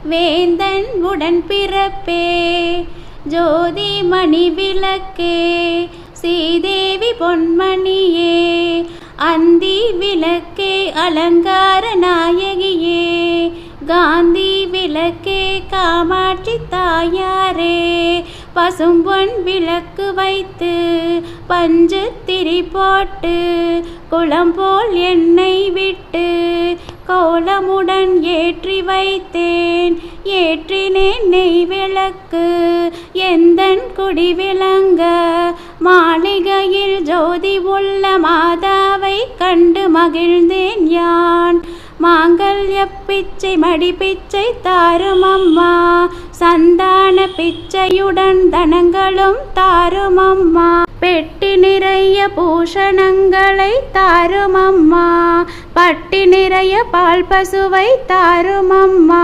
வேந்தன் உடன் பிறப்பே ஜோதி மணி விளக்கே ஸ்ரீதேவி பொன்மணியே அந்தி விளக்கே அலங்கார நாயகியே காந்தி விளக்கே காமாட்சி தாயாரே பசும்பொன் விளக்கு வைத்து பஞ்சு திரி போட்டு குளம் போல் எண்ணெய் விட்டு கோலமுடன் ஏற்றி வைத்தேன் ஏற்றினேன் நெய் விளக்கு எந்தன் குடி விளங்க மாளிகையில் ஜோதி உள்ள மாதாவை கண்டு மகிழ்ந்தேன் யான் மாங்கல்ய பிச்சை மடி பிச்சை தாரும் அம்மா சந்தான பிச்சையுடன் தனங்களும் தாரும் அம்மா பெட்டி நிறைய பூஷணங்களை தாரும் அம்மா பட்டி நிறைய பால் பசுவை தாரும் அம்மா